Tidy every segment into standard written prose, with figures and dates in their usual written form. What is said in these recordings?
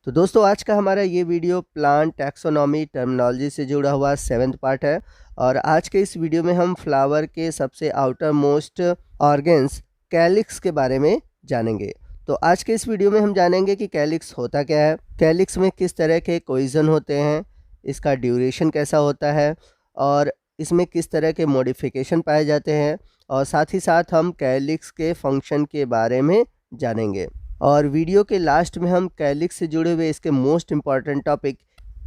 तो दोस्तों आज का हमारा ये वीडियो प्लांट टैक्सोनॉमी टर्मिनोलॉजी से जुड़ा हुआ 7th पार्ट है। और आज के इस वीडियो में हम फ्लावर के सबसे आउटर मोस्ट ऑर्गन्स कैलिक्स के बारे में जानेंगे। तो आज के इस वीडियो में हम जानेंगे कि कैलिक्स होता क्या है, कैलिक्स में किस तरह के कोइजन होते हैं, इसका ड्यूरेशन कैसा होता है और इसमें किस तरह के मॉडिफिकेशन पाए जाते हैं, और साथ ही साथ हम कैलिक्स के फंक्शन के बारे में जानेंगे। और वीडियो के लास्ट में हम कैलिक्स से जुड़े हुए इसके मोस्ट इम्पॉर्टेंट टॉपिक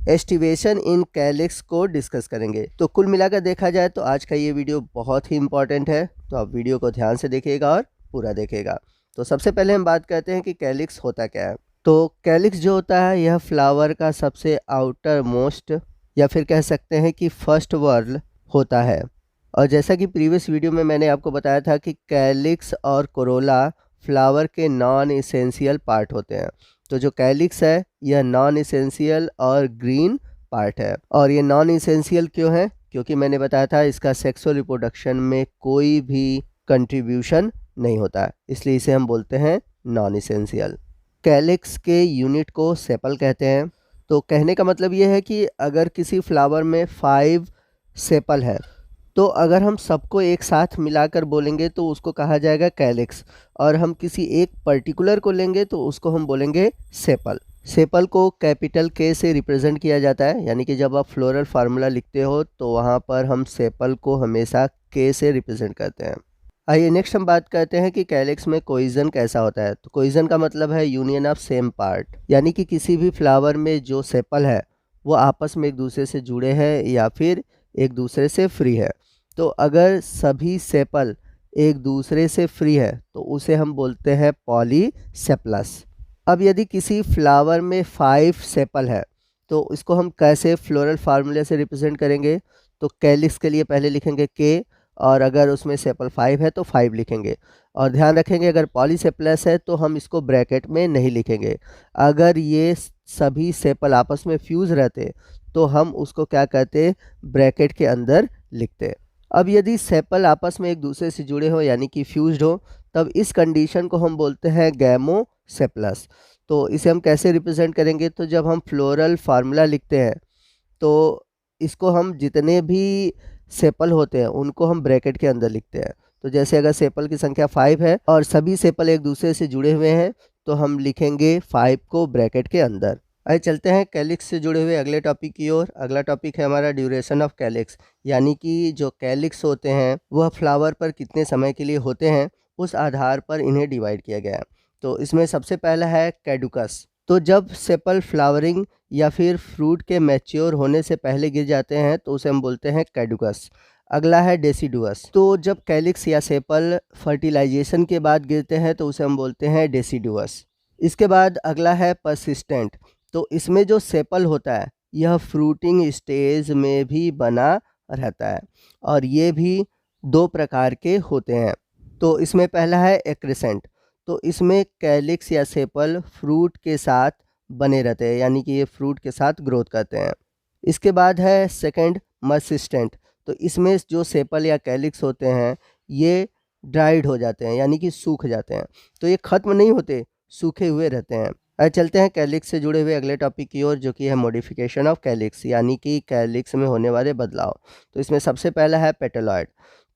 एस्टिवेशन इन कैलिक्स को डिस्कस करेंगे। तो कुल मिलाकर देखा जाए तो आज का ये वीडियो बहुत ही इम्पॉर्टेंट है, तो आप वीडियो को ध्यान से देखिएगा और पूरा देखिएगा। तो सबसे पहले हम बात करते हैं कि कैलिक्स होता क्या है। तो कैलिक्स जो होता है यह फ्लावर का सबसे आउटर मोस्ट या फिर कह सकते हैं कि फर्स्ट वर्ल होता है। और जैसा कि प्रीवियस वीडियो में मैंने आपको बताया था कि कैलिक्स और कोरोला फ्लावर के नॉन इसेंशियल पार्ट होते हैं। तो जो कैलिक्स है यह नॉन इसेंशियल और ग्रीन पार्ट है। और ये नॉन इसेंशियल क्यों है? क्योंकि मैंने बताया था इसका सेक्सुअल रिप्रोडक्शन में कोई भी कंट्रीब्यूशन नहीं होता, इसलिए इसे हम बोलते हैं नॉन इसेंशियल। कैलिक्स के यूनिट को सेपल कहते हैं। तो कहने का मतलब ये है कि अगर किसी फ्लावर में 5 सेपल है तो अगर हम सबको एक साथ मिलाकर बोलेंगे तो उसको कहा जाएगा कैलिक्स, और हम किसी एक पर्टिकुलर को लेंगे तो उसको हम बोलेंगे सेपल। सेपल को कैपिटल के से रिप्रेजेंट किया जाता है, यानी कि जब आप फ्लोरल फार्मूला लिखते हो तो वहाँ पर हम सेपल को हमेशा के से रिप्रेजेंट करते हैं। आइए नेक्स्ट हम बात करते हैं कि कैलिक्स में कोइजन कैसा होता है। तो कोइजन का मतलब है यूनियन ऑफ सेम पार्ट, यानी कि किसी भी फ्लावर में जो सेपल है वो आपस में एक दूसरे से जुड़े हैं या फिर एक दूसरे से फ्री है। तो अगर सभी सेपल एक दूसरे से फ्री है तो उसे हम बोलते हैं पॉलीसेपलस। अब यदि किसी फ्लावर में 5 सेपल है तो इसको हम कैसे फ्लोरल फार्मूले से रिप्रेजेंट करेंगे? तो कैलिक्स के लिए पहले लिखेंगे के, और अगर उसमें सेपल 5 है तो 5 लिखेंगे। और ध्यान रखेंगे अगर पॉलीसेपलस है तो हम इसको ब्रैकेट में नहीं लिखेंगे। अगर ये सभी सेपल आपस में फ्यूज रहते तो हम उसको क्या कहते, ब्रैकेट के अंदर लिखते। अब यदि सेपल आपस में एक दूसरे से जुड़े हो यानी कि फ्यूज्ड हो, तब इस कंडीशन को हम बोलते हैं गैमोसेपलस। तो इसे हम कैसे रिप्रेजेंट करेंगे? तो जब हम फ्लोरल फार्मूला लिखते हैं तो इसको हम जितने भी सेपल होते हैं उनको हम ब्रैकेट के अंदर लिखते हैं। तो जैसे अगर सेपल की संख्या 5 है और सभी सेपल एक दूसरे से जुड़े हुए हैं तो हम लिखेंगे 5 को ब्रैकेट के अंदर। आइए चलते हैं कैलिक्स से जुड़े हुए अगले टॉपिक की ओर। अगला टॉपिक है हमारा ड्यूरेशन ऑफ कैलिक्स, यानी कि जो कैलिक्स होते हैं वह फ्लावर पर कितने समय के लिए होते हैं उस आधार पर इन्हें डिवाइड किया गया है। तो इसमें सबसे पहला है कैडुकस। तो जब सेपल फ्लावरिंग या फिर फ्रूट के मैच्योर होने से पहले गिर जाते हैं तो उसे हम बोलते हैं कैडुकस। अगला है डेसिडुअस। तो जब कैलिक्स या सेपल फर्टिलाइजेशन के बाद गिरते हैं तो उसे हम बोलते हैं डेसिडुअस। इसके बाद अगला है परसिस्टेंट। तो इसमें जो सेपल होता है यह फ्रूटिंग स्टेज में भी बना रहता है, और ये भी 2 प्रकार के होते हैं। तो इसमें पहला है एक्रेसेंट। तो इसमें कैलिक्स या सेपल फ्रूट के साथ बने रहते हैं, यानी कि ये फ्रूट के साथ ग्रोथ करते हैं। इसके बाद है सेकंड मर्सिस्टेंट। तो इसमें जो सेपल या कैलिक्स होते हैं ये ड्राइड हो जाते हैं, यानी कि सूख जाते हैं। तो ये ख़त्म नहीं होते, सूखे हुए रहते हैं। अब चलते हैं कैलिक्स से जुड़े हुए अगले टॉपिक की ओर, जो कि है मॉडिफिकेशन ऑफ कैलिक्स, यानी कि कैलिक्स में होने वाले बदलाव। तो इसमें सबसे पहला है पेटलॉइड।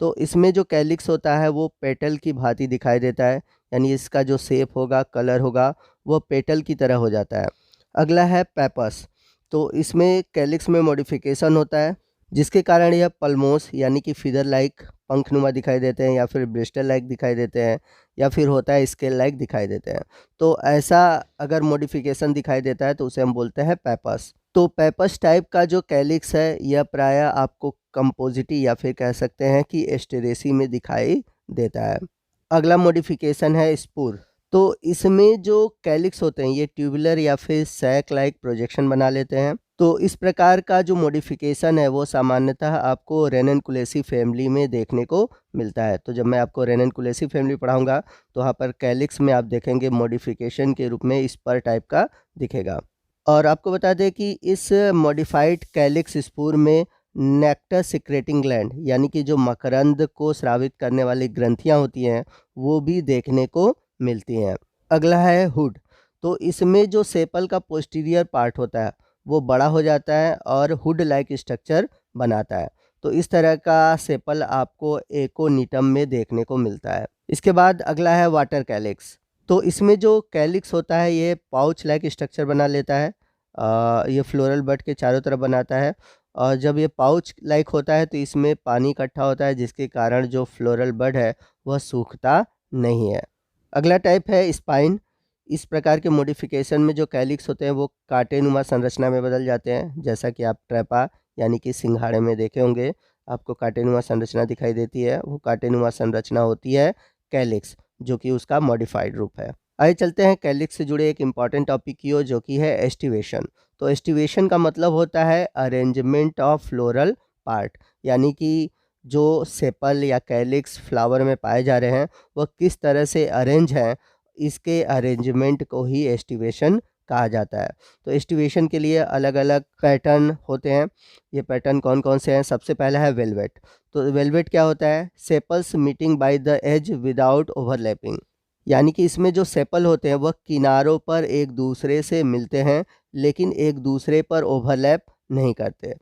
तो इसमें जो कैलिक्स होता है वो पेटल की भांति दिखाई देता है, यानी इसका जो शेप होगा, कलर होगा, वो पेटल की तरह हो जाता है। अगला है पेपस। तो इसमें कैलिक्स में मॉडिफिकेशन होता है जिसके कारण यह पल्मोस यानी कि फिदर लाइक पंखनुमा दिखाई देते हैं, या फिर ब्रिस्टल लाइक दिखाई देते हैं, या फिर होता है स्केल लाइक दिखाई देते हैं। तो ऐसा अगर मॉडिफिकेशन दिखाई देता है तो उसे हम बोलते हैं पेपस। तो पेपस टाइप का जो कैलिक्स है यह प्रायः आपको कंपोजिटी या फिर कह सकते हैं कि एस्टेरेसी में दिखाई देता है। अगला मॉडिफिकेशन है स्पूर। तो इसमें जो कैलिक्स होते हैं ये ट्यूबुलर या फिर सैक लाइक प्रोजेक्शन बना लेते हैं। तो इस प्रकार का जो मॉडिफिकेशन है वो सामान्यतः आपको रेननकुलेसी फैमिली में देखने को मिलता है। तो जब मैं आपको रेननकुलेसी फैमिली पढ़ाऊंगा तो वहाँ पर कैलिक्स में आप देखेंगे मॉडिफिकेशन के रूप में स्पर टाइप का दिखेगा। और आपको बता दें कि इस मॉडिफाइड कैलिक्स स्पूर में नेक्टर सिक्रेटिंग ग्लैंड यानी कि जो मकरंद को स्रावित करने वाली ग्रंथियाँ होती हैं वो भी देखने को मिलती हैं। अगला है हुड। तो इसमें जो सेपल का पोस्टीरियर पार्ट होता है वो बड़ा हो जाता है और हुड लाइक स्ट्रक्चर बनाता है। तो इस तरह का सेपल आपको एकोनिटम में देखने को मिलता है। इसके बाद अगला है वाटर कैलिक्स। तो इसमें जो कैलिक्स होता है ये पाउच लाइक स्ट्रक्चर बना लेता है। ये फ्लोरल बड के चारों तरफ बनाता है और जब ये पाउच लाइक होता है तो इसमें पानी इकट्ठा होता है, जिसके कारण जो फ्लोरल बड है वह सूखता नहीं है। अगला टाइप है स्पाइन। इस प्रकार के मॉडिफिकेशन में जो कैलिक्स होते हैं वो कांटेनुमा संरचना में बदल जाते हैं, जैसा कि आप ट्रैपा यानी कि सिंघाड़े में देखे होंगे, आपको कांटेनुमा संरचना दिखाई देती है। वो कांटेनुमा संरचना होती है कैलिक्स, जो कि उसका मॉडिफाइड रूप है। आइए चलते हैं कैलिक्स से जुड़े एक इम्पॉर्टेंट टॉपिक की ओर, जो कि है एस्टिवेशन। तो एस्टिवेशन का मतलब होता है अरेंजमेंट ऑफ फ्लोरल पार्ट, यानी कि जो सेपल या कैलिक्स फ्लावर में पाए जा रहे हैं वह किस तरह से अरेंज हैं, इसके अरेंजमेंट को ही एस्टिवेशन कहा जाता है। तो एस्टिवेशन के लिए अलग अलग पैटर्न होते हैं। ये पैटर्न कौन कौन से हैं? सबसे पहला है वेलवेट। तो वेलवेट क्या होता है? Sepals meeting by the edge without overlapping, यानी कि इसमें जो सेपल होते हैं वह किनारों पर एक दूसरे से मिलते हैं लेकिन एक दूसरे पर ओवरलैप नहीं करते,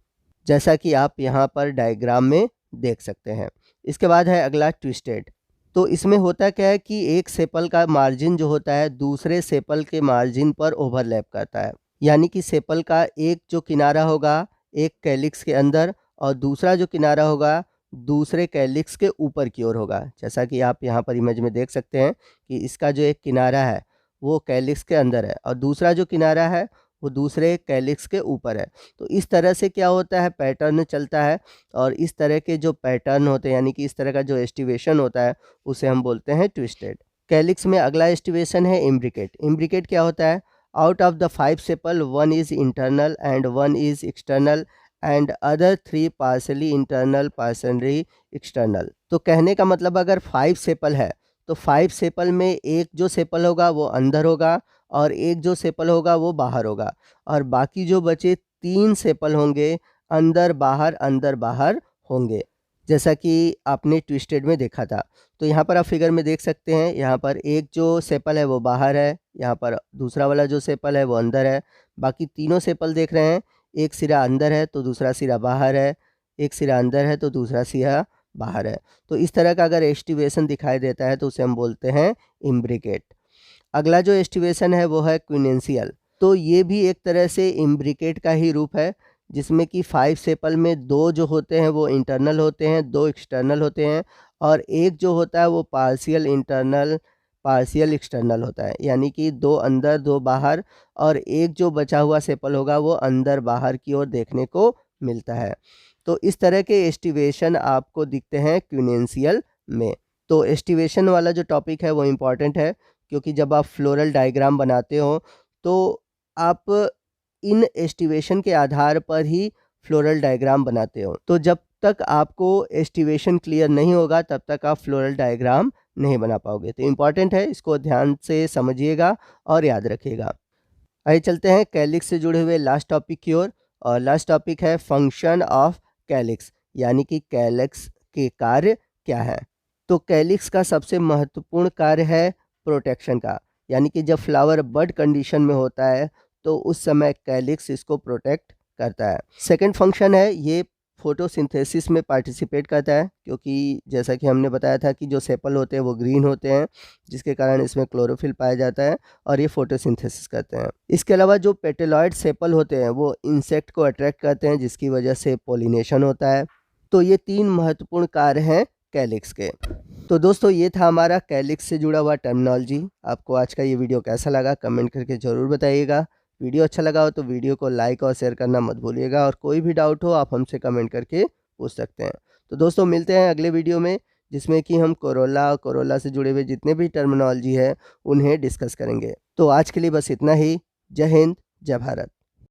जैसा कि आप यहाँ पर डायग्राम में देख सकते हैं। इसके बाद है अगला ट्विस्टेड। तो इसमें होता क्या है कि एक सेपल का मार्जिन जो होता है दूसरे सेपल के मार्जिन पर ओवरलैप करता है, यानी कि सेपल का एक जो किनारा होगा एक कैलिक्स के अंदर और दूसरा जो किनारा होगा दूसरे कैलिक्स के ऊपर की ओर होगा, जैसा कि आप यहाँ पर इमेज में देख सकते हैं कि इसका जो एक किनारा है वो कैलिक्स के अंदर है और दूसरा जो किनारा है वो दूसरे कैलिक्स के ऊपर है। तो इस तरह से क्या होता है, पैटर्न चलता है और इस तरह के जो पैटर्न होते हैं यानी कि इस तरह का जो एस्टिवेशन होता है उसे हम बोलते हैं ट्विस्टेड। कैलिक्स में अगला एस्टिवेशन है इम्ब्रिकेट। इम्ब्रिकेट क्या होता है? Out of the 5 sepal 1 is internal and 1 is external and other 3 partially internal partially external. तो कहने का मतलब अगर 5 सेपल है तो 5 सेपल में एक जो सेपल होगा वो अंदर होगा और एक जो सेपल होगा वो बाहर होगा और बाकी जो बचे 3 सेपल होंगे अंदर बाहर होंगे, जैसा कि आपने ट्विस्टेड में देखा था। तो यहाँ पर आप फिगर में देख सकते हैं, यहाँ पर एक जो सेपल है वो बाहर है, यहाँ पर दूसरा वाला जो सेपल है वो अंदर है। बाकी तीनों सेपल देख रहे हैं, एक सिरा अंदर है तो दूसरा सिरा बाहर है, एक सिरा अंदर है तो दूसरा सिरा बाहर है। तो इस तरह का अगर एस्टिवेशन दिखाई देता है तो उसे हम बोलते हैं इम्ब्रिकेट। अगला जो एस्टिवेशन है वो है क्विनेंशियल। तो ये भी एक तरह से इम्ब्रिकेट का ही रूप है, जिसमें कि 5 सेपल में 2 जो होते हैं वो इंटरनल होते हैं, 2 एक्सटर्नल होते हैं और एक जो होता है वो पार्शियल इंटरनल पार्शियल एक्सटर्नल होता है, यानी कि 2 अंदर 2 बाहर और एक जो बचा हुआ सेपल होगा वो अंदर बाहर की ओर देखने को मिलता है। तो इस तरह के एस्टिवेशन आपको दिखते हैं क्विनेंशियल में। तो एस्टिवेशन वाला जो टॉपिक है वो इम्पॉर्टेंट है, क्योंकि जब आप फ्लोरल डायग्राम बनाते हो तो आप इन एस्टिवेशन के आधार पर ही फ्लोरल डायग्राम बनाते हो। तो जब तक आपको एस्टिवेशन क्लियर नहीं होगा तब तक आप फ्लोरल डायग्राम नहीं बना पाओगे। तो इम्पॉर्टेंट है, इसको ध्यान से समझिएगा और याद रखिएगा। आइए चलते हैं कैलिक्स से जुड़े हुए लास्ट टॉपिक की ओर और लास्ट टॉपिक है फंक्शन ऑफ कैलिक्स, यानी कि कैलिक्स के कार्य क्या है। तो कैलिक्स का सबसे महत्वपूर्ण कार्य है प्रोटेक्शन का, यानी कि जब फ्लावर बड कंडीशन में होता है तो उस समय कैलिक्स इसको प्रोटेक्ट करता है। सेकंड फंक्शन है ये फोटोसिंथेसिस में पार्टिसिपेट करता है, क्योंकि जैसा कि हमने बताया था कि जो सेपल होते हैं वो ग्रीन होते हैं, जिसके कारण इसमें क्लोरोफिल पाया जाता है और ये फोटोसिंथेसिस करते हैं। इसके अलावा जो पेटेलॉइड सेपल होते हैं वो इंसेक्ट को अट्रैक्ट करते हैं, जिसकी वजह से पोलिनेशन होता है। तो ये 3 महत्वपूर्ण कार्य हैं कैलिक्स के। तो दोस्तों ये था हमारा कैलिक्स से जुड़ा हुआ टर्मिनोलॉजी। आपको आज का ये वीडियो कैसा लगा कमेंट करके ज़रूर बताइएगा। वीडियो अच्छा लगा हो तो वीडियो को लाइक और शेयर करना मत भूलिएगा और कोई भी डाउट हो आप हमसे कमेंट करके पूछ सकते हैं। तो दोस्तों मिलते हैं अगले वीडियो में, जिसमें कि हम कोरोला और कोरोला से जुड़े हुए जितने भी टर्मिनोलॉजी है उन्हें डिस्कस करेंगे। तो आज के लिए बस इतना ही। जय हिंद, जय भारत।